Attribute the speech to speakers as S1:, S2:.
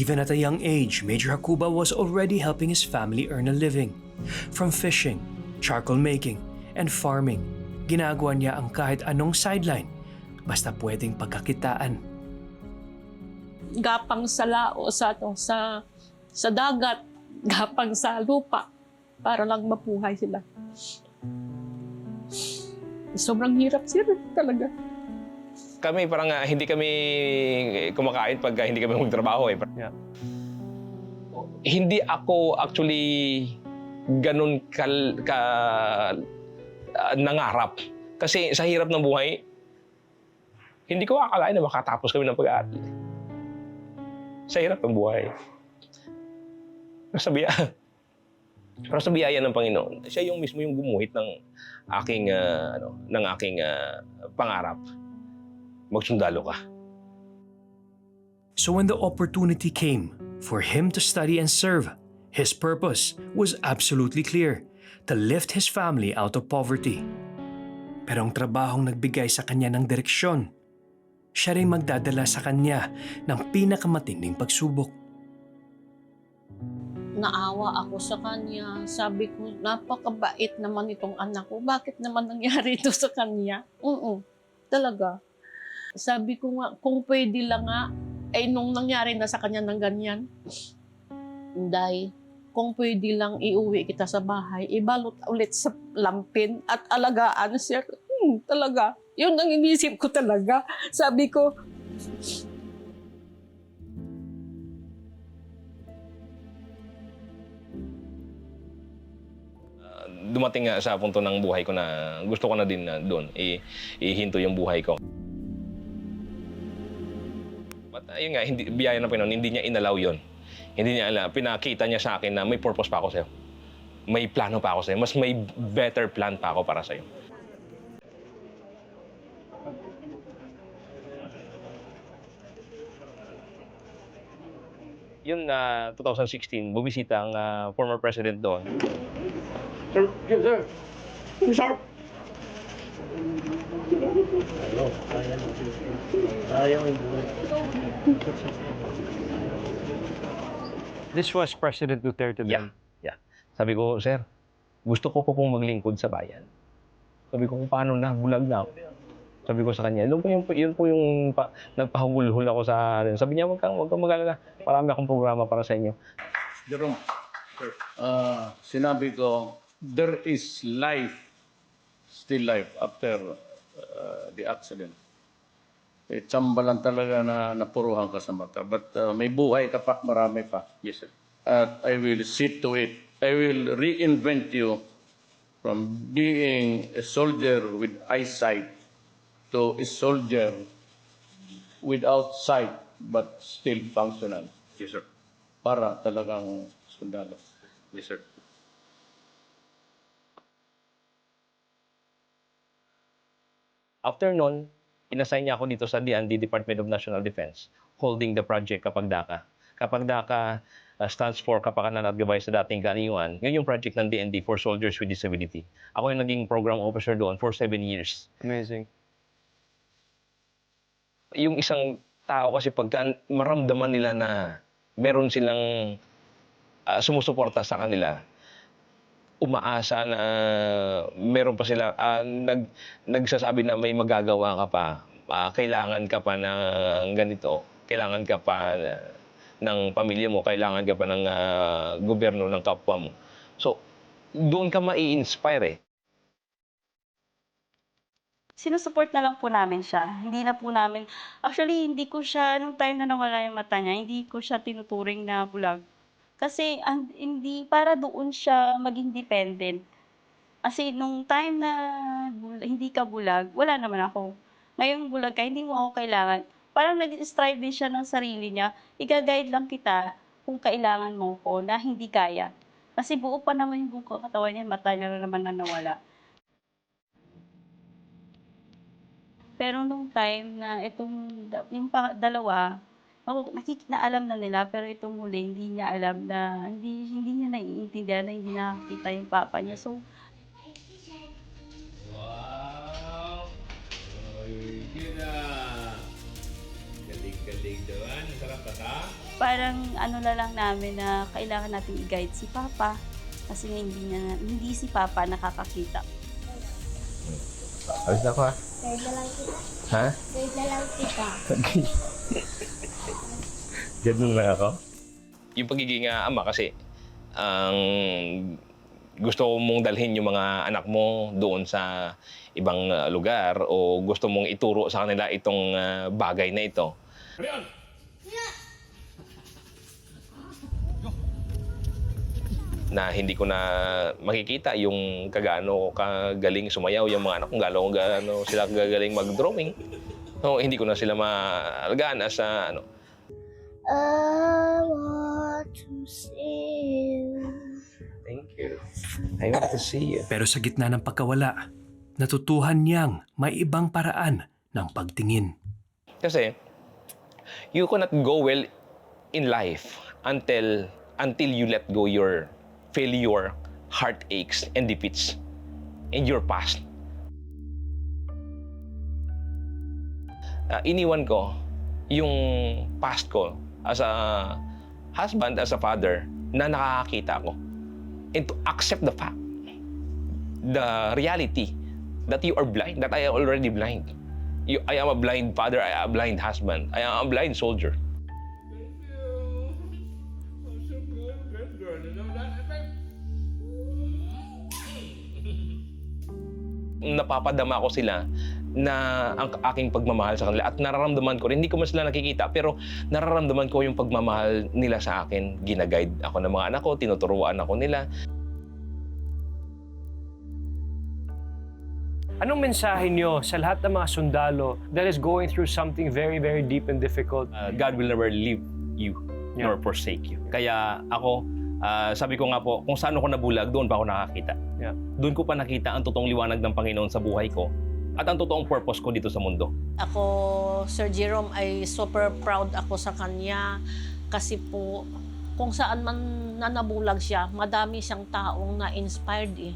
S1: Even at a young age, Major Hakuba was already helping his family earn a living. From fishing, charcoal making, and farming, ginagawa niya ang kahit anong sideline basta pwedeng pagkakitaan.
S2: Gapang sa lao, sa dagat, gapang sa lupa, para lang mapuhay sila. Sobrang hirap sir talaga.
S3: Kami parang hindi kami kumakain pag hindi kami magtrabaho eh.
S4: Yeah.
S3: Hindi ako actually ganun nangarap. Kasi sa hirap ng buhay, hindi ko akalain na makatapos kami ng pag-aaral. Sa hirap ng buhay. Pero sa biyaya ng Panginoon, siya yung mismo yung gumuhit ng aking pangarap. Magsundalo ka.
S1: So when the opportunity came for him to study and serve, his purpose was absolutely clear: to lift his family out of poverty. Pero ang trabahong nagbigay sa kanya ng direksyon, siya rin magdadala sa kanya ng pinakamatinding pagsubok.
S2: Naawa ako sa kanya. Sabi ko, napakabait naman itong anak ko. Bakit naman nangyari ito sa kanya? Talaga. Sabi ko nga, kung pwede lang nga, ay nung nangyari na sa kanya ng ganyan, Inday, kung pwede lang iuwi kita sa bahay, ibalot ulit sa lampin at alagaan, sir. Talaga. Yun ang inisip ko talaga. Sabi ko,
S3: Dumating nga sa punto ng buhay ko na gusto ko na din na doon ihinto yung buhay ko. But ayun nga, biyaya ng Panginoon, hindi niya inalaw yun. Hindi niya pinakita niya sa akin na may purpose pa ako sa'yo. May plano pa ako sa'yo. Mas may better plan pa ako para sa'yo. Yun na 2016, bumisita ang former president doon.
S4: Sir, yes, sir. Sir. This was President Duterte then?
S3: Yeah. Sabi ko, sir, gusto ko po pong maglingkod sa bayan. Sabi ko, kung paano na, bulag na ako. Sabi ko sa kanya, yun po yung nagpahugulhul ako sa akin. Sabi niya, wag kang mag-alala. Marami akong programa para sa inyo.
S5: Jerome, sinabi ko, there is life, still life after the accident. Tsamba lang talaga na napuruhan ka sa mata. But may buhay ka pa, marami pa.
S3: Yes, sir.
S5: At I will see to it. I will reinvent you from being a soldier with eyesight to a soldier without sight but still functional.
S3: Yes, sir.
S5: Para talagang sundalo.
S3: Yes, sir. After nun, inassign niya ako dito sa DND, Department of National Defense, holding the project Kapag Daka. Kapag Daka stands for Kapakanan at Gabay sa Dating Kaaniwan. Yun yung project ng DND for Soldiers with Disability. Ako yung naging program officer doon for 7 years.
S4: Amazing.
S3: Yung isang tao kasi pagka maramdaman nila na meron silang sumusuporta sa kanila, umaasa na meron pa sila, nagsasabi na may magagawa ka pa, kailangan ka pa ng ganito, kailangan ka pa ng pamilya mo, kailangan ka pa ng gobyerno ng kapwa mo. So, doon ka mai-inspire eh.
S6: Sinusupport na lang po namin siya. Hindi na po namin, actually, hindi ko siya, nung time na nawala yung mata niya, hindi ko siya tinuturing na bulag. Kasi hindi, para doon siya maging dependent. Kasi nung time na hindi ka bulag, wala naman ako. Ngayong bulag ka, hindi mo ako kailangan. Parang nag-strive din siya ng sarili niya. Iga-guide lang kita kung kailangan mo ko na hindi kaya. Kasi buo pa naman yung buong katawan niya, mata niya na naman na nawala. Pero nung time na yung dalawa, alam na nila, pero itong huli, hindi niya alam na, hindi niya naiintindihan na hindi nakakita yung papa niya. So,
S3: wow! Oy, yun na! Galing-galing doon. Sarap ba ta?
S6: parang ano na lang namin na kailangan natin i-guide si Papa kasi nga hindi si Papa nakakakita.
S3: Alis na ako ha.
S7: Guide na lang kita.
S3: Ha?
S7: Guide na lang kita.
S3: Ganun lang ako? Yung pagiging ama kasi, ang gusto mong dalhin yung mga anak mo doon sa ibang lugar o gusto mong ituro sa kanila itong bagay na ito. Na hindi ko na makikita yung kagaano kagaling sumayaw yung mga anak kung gaano sila kagaling mag-drawing. So, hindi ko na sila maalagaan as ano.
S7: I want to see you.
S3: Thank you. I want to see you.
S1: Pero sa gitna ng pagkawala, natutuhan niyang may ibang paraan ng pagtingin.
S3: Kasi, you cannot go well in life until you let go your failure, heartaches, and defeats in your past. Iniwan ko yung past ko as a husband, as a father, na nakakakita ko. And to accept the fact, the reality, that you are blind, that I am already blind. I am a blind father, I am a blind husband, I am a blind soldier. Napapadama ko sila na ang aking pagmamahal sa kanila at nararamdaman ko rin, hindi ko man sila nakikita, pero nararamdaman ko yung pagmamahal nila sa akin. Ginaguide ako ng mga anak ko, tinuturuan ako nila.
S4: Anong mensahe niyo sa lahat ng mga sundalo that is going through something very, very deep and difficult?
S3: God will never leave you
S4: Yeah.
S3: nor forsake you. Kaya ako, sabi ko nga po, kung saan ako nabulag, doon pa ako nakakita.
S4: Yeah.
S3: Doon ko pa nakita ang totoong liwanag ng Panginoon sa buhay ko at ang totoong purpose ko dito sa mundo.
S2: Ako, Sir Jerome, ay super proud ako sa kanya kasi po kung saan man nanabulag siya, madami siyang taong na-inspired eh.